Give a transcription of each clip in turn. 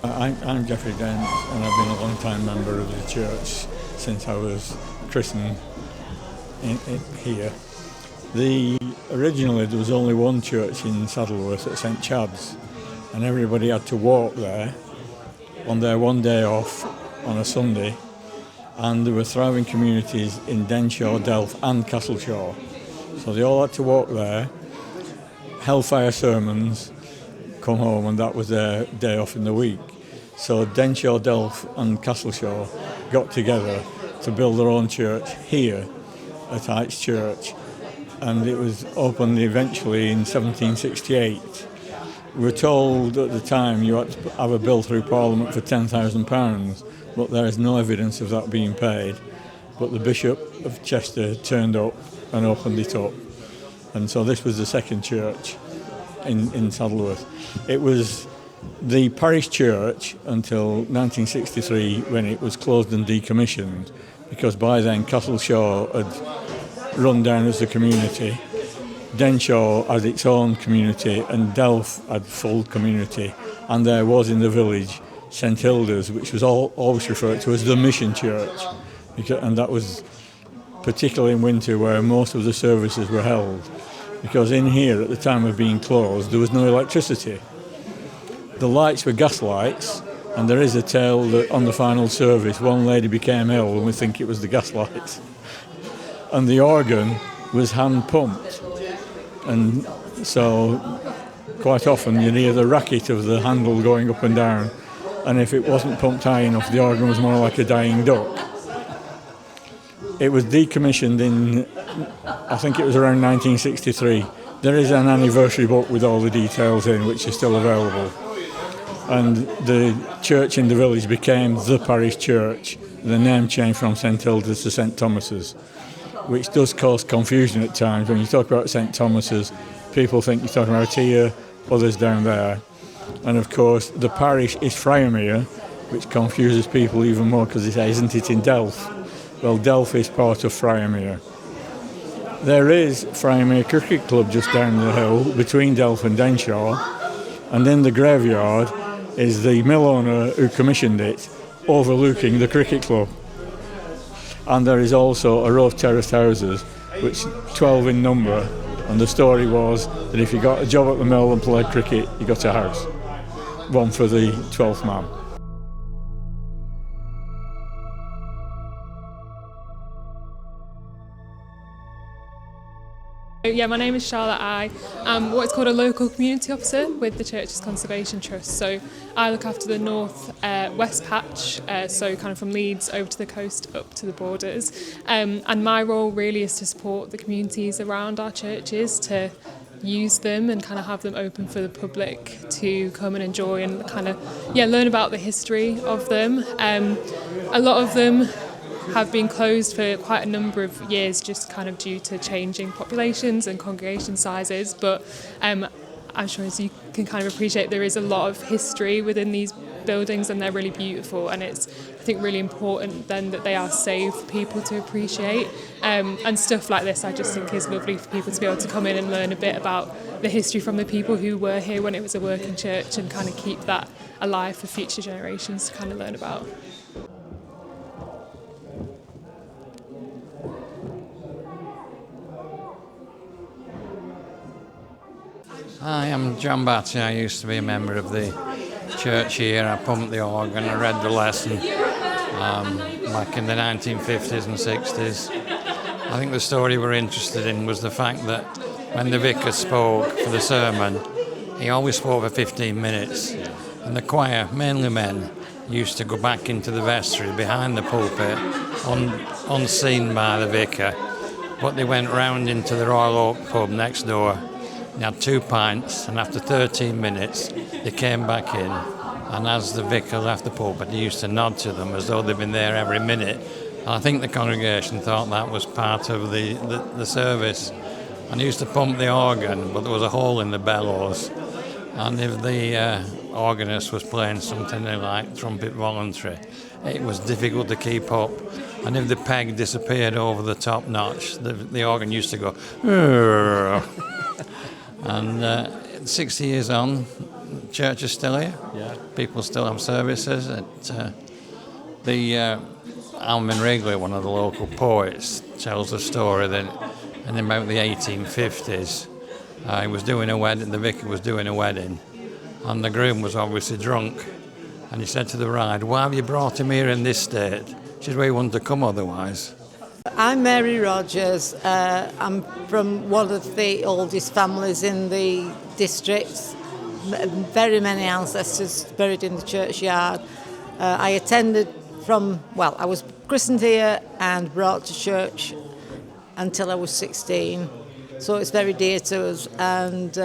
I'm Geoffrey Dent, and I've been a long-time member of the church since I was christened here. Originally there was only one church in Saddleworth at St Chad's, and everybody had to walk there on their one day off on a Sunday, and there were thriving communities in Denshaw, Delph and Castleshaw. So they all had to walk there, hellfire sermons, come home, and that was their day off in the week. So Denshaw, Delph and Castleshaw got together to build their own church here at Heights Church, and it was opened eventually in 1768. We were told at the time you had to have a bill through Parliament for £10,000, but there is no evidence of that being paid. But the Bishop of Chester turned up and opened it up, and so this was the second church in Saddleworth. It was the parish church until 1963, when it was closed and decommissioned, because by then Castleshaw had run down as a community, Denshaw had its own community, and Delph had full community, and there was in the village St Hilda's, which was always referred to as the mission church, and that was particularly in winter where most of the services were held, because in here at the time of being closed there was no electricity. The lights were gas lights, and there is a tale that on the final service one lady became ill, and we think it was the gas lights. And the organ was hand pumped, and so quite often you'd hear the racket of the handle going up and down, and if it wasn't pumped high enough the organ was more like a dying duck. It was decommissioned in, I think it was around 1963. There is an anniversary book with all the details in, which is still available. And the church in the village became the parish church. The name changed from St Hilda's to St Thomas's, which does cause confusion at times. When you talk about St Thomas's, people think you're talking about here, others down there. And of course, the parish is Friarmere, which confuses people even more because they say, isn't it in Delph? Well, Delph is part of Friarmere. There is Friarmere Cricket Club just down the hill between Delph and Denshaw, and in the graveyard is the mill owner who commissioned it, overlooking the cricket club. And there is also a row of terraced houses, which 12 in number, and the story was that if you got a job at the mill and played cricket, you got a house. One for the 12th man. Yeah, my name is Charlotte. I am what's called a local community officer with the Church's Conservation Trust. So I look after the north west patch, so kind of from Leeds over to the coast up to the borders. And my role really is to support the communities around our churches, to use them and kind of have them open for the public to come and enjoy and kind of learn about the history of them. A lot of them have been closed for quite a number of years, just kind of due to changing populations and congregation sizes, but I'm sure, as you can kind of appreciate, there is a lot of history within these buildings, and they're really beautiful, and it's, I think, really important then that they are safe for people to appreciate, and stuff like this I just think is lovely for people to be able to come in and learn a bit about the history from the people who were here when it was a working church, and kind of keep that alive for future generations to kind of learn about. Hi, I'm John Batty. I used to be a member of the church here. I pumped the organ, I read the lesson back in the 1950s and 60s. I think the story we're interested in was the fact that when the vicar spoke for the sermon, he always spoke for 15 minutes, and the choir, mainly men, used to go back into the vestry behind the pulpit, unseen by the vicar, but they went round into the Royal Oak pub next door. They had 2 pints, and after 13 minutes they came back in, and as the vicar left the pulpit he used to nod to them as though they'd been there every minute. And I think the congregation thought that was part of the service. And he used to pump the organ, but there was a hole in the bellows, and if the organist was playing something like Trumpet Voluntary, it was difficult to keep up, and if the peg disappeared over the top notch, the organ used to go And 60 years on, church is still here. Yeah. People still have services. Alvin Wrigley, one of the local poets, tells a story that in about the 1850s, he was doing a wedding. The vicar was doing a wedding, and the groom was obviously drunk. And he said to the bride, "Why have you brought him here in this state?" She said, "Well, he wouldn't have come otherwise." I'm Mary Rogers. I'm from one of the oldest families in the district. Very many ancestors buried in the churchyard. I attended I was christened here and brought to church until I was 16. So it's very dear to us. And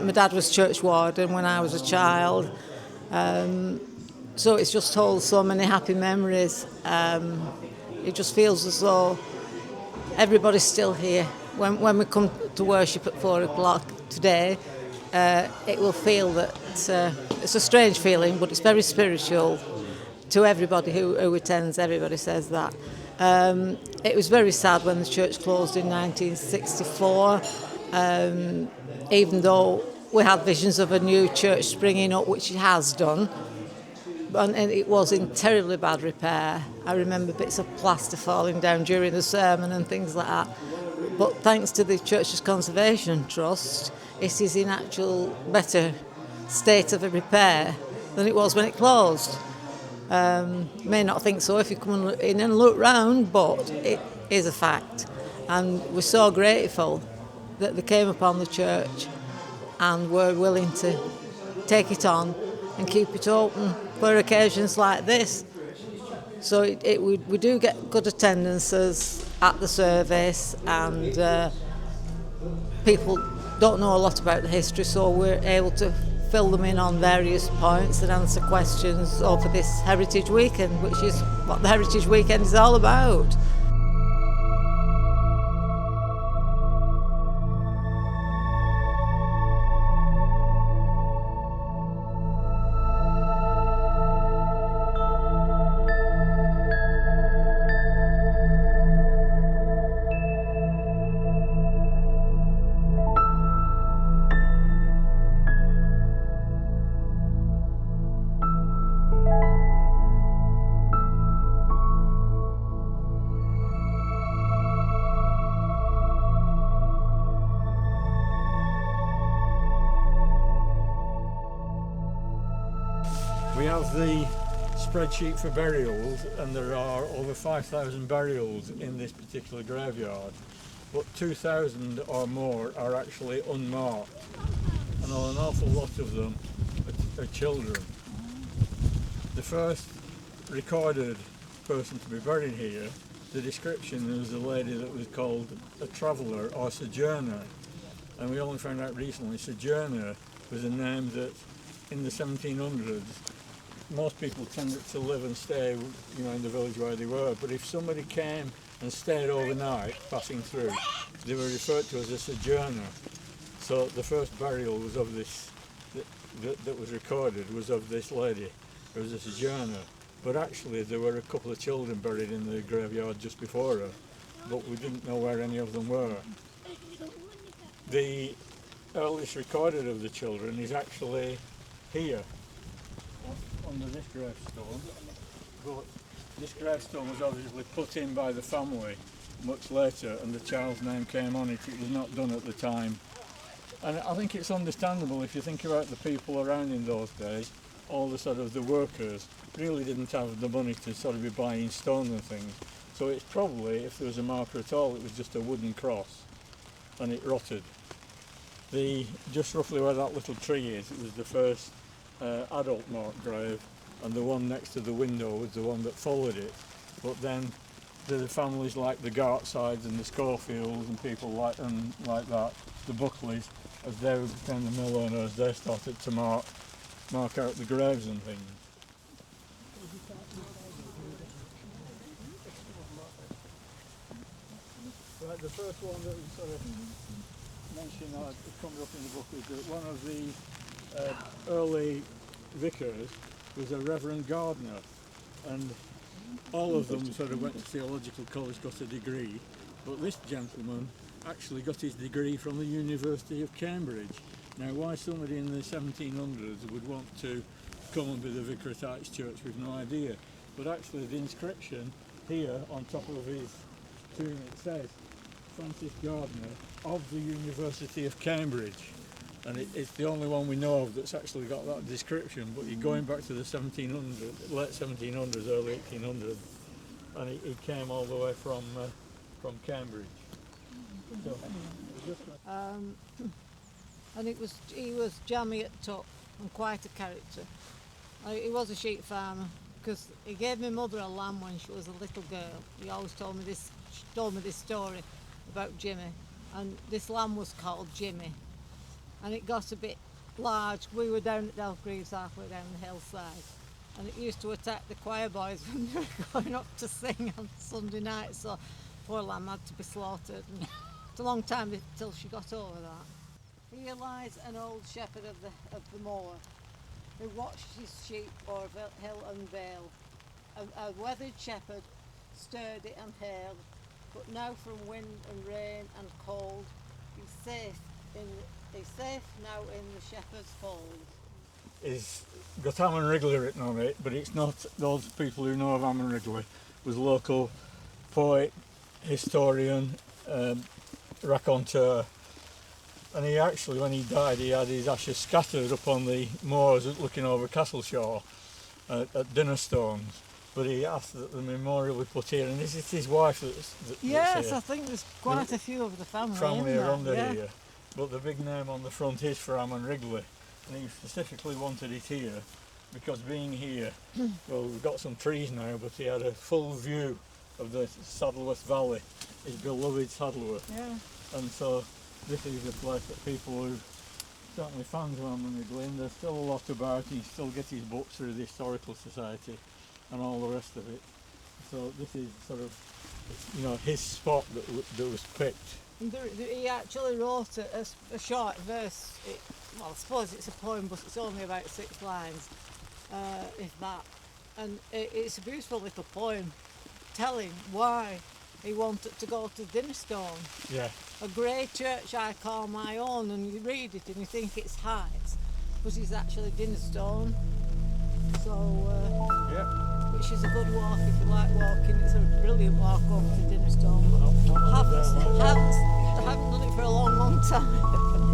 my dad was church warden when I was a child. So it's just holds so many happy memories. It just feels as though everybody's still here. When we come to worship at 4 o'clock today, it will feel that it's a strange feeling, but it's very spiritual to everybody who attends. Everybody says that. It was very sad when the church closed in 1964, even though we had visions of a new church springing up, which it has done. And it was in terribly bad repair. I remember bits of plaster falling down during the sermon and things like that. But thanks to the Church's Conservation Trust, it is in actual better state of repair than it was when it closed. May not think so if you come in and look round, but it is a fact. And we're so grateful that they came upon the church and were willing to take it on and keep it open for occasions like this. So we do get good attendances at the service, and people don't know a lot about the history, so we're able to fill them in on various points and answer questions over this Heritage Weekend, which is what the Heritage Weekend is all about. We have the spreadsheet for burials, and there are over 5,000 burials in this particular graveyard, but 2,000 or more are actually unmarked, and an awful lot of them are children. The first recorded person to be buried here, the description was a lady that was called a traveller or sojourner, and we only found out recently sojourner was a name that in the 1700s most people tended to live and stay, in the village where they were. But if somebody came and stayed overnight, passing through, they were referred to as a sojourner. So the first burial was of this, that was recorded, was of this lady. It was a sojourner. But actually there were a couple of children buried in the graveyard just before her, but we didn't know where any of them were. The earliest recorded of the children is actually here, under this gravestone, but this gravestone was obviously put in by the family much later, and the child's name came on it. It was not done at the time, and I think it's understandable if you think about the people around in those days. All the workers really didn't have the money to sort of be buying stone and things, so it's probably, if there was a marker at all, it was just a wooden cross, and it rotted. Just roughly where that little tree is, it was the first adult marked grave, and the one next to the window was the one that followed it. But then the families like the Gartsides and the Schofields and people like that, the Buckleys, as they became the mill owners, they started to mark out the graves and things. Right, the first one that we sort of mentioned, it comes up in the book, is that one of the early vicars was a Reverend Gardner, and all of them sort of went to theological college, got a degree, but this gentleman actually got his degree from the University of Cambridge, Now, why somebody in the 1700s would want to come and be the vicar at Arch Church, we've no idea. But actually, the inscription here on top of his tomb, it says Francis Gardner of the University of Cambridge, and it's the only one we know of that's actually got that description. But you're going back to the 1700s, late 1700s, early 1800s, and he came all the way from Cambridge. So, and he was jammy at top and quite a character. He was a sheep farmer because he gave my mother a lamb when she was a little girl. He always told me this story about Jimmy, and this lamb was called Jimmy, and it got a bit large. We were down at Delph halfway down the hillside, and it used to attack the choir boys when they were going up to sing on Sunday night, so poor lamb had to be slaughtered, and it's a long time till she got over that. Here lies an old shepherd of the moor who watched his sheep o'er hill and vale, a weathered shepherd, sturdy and hale, but now from wind and rain and cold, he's safe now in the shepherd's fold. It's got Ammon Wrigley written on it, but it's not. Those people who know of Ammon Wrigley was local poet, historian, raconteur, and he actually, when he died, he had his ashes scattered upon the moors looking over Castleshaw at Dinnerstones. But he asked that the memorial be put here, and is it his wife that's yes, here? I think there's quite a few of the family are under yeah. here. But the big name on the front is for Ammon Wrigley, and he specifically wanted it here because being here, well, we've got some trees now, but he had a full view of the Saddleworth Valley, his beloved Saddleworth. Yeah. And so this is a place that people who certainly fans of Ammon Wrigley, and there's still a lot about. He still gets his books through the Historical Society and all the rest of it. So this is sort of, his spot that was picked. And he actually wrote a short verse. I suppose it's a poem, but it's only about 6 lines, if that. And it's a beautiful little poem telling why he wanted to go to Dinnerstone. Yeah. A grey church I call my own, and you read it and you think it's Heights, but it's actually Dinnerstone. So, which is a good walk if you like walking. It's a brilliant walk over to Dinnerstone, but I haven't done it for a long, long time.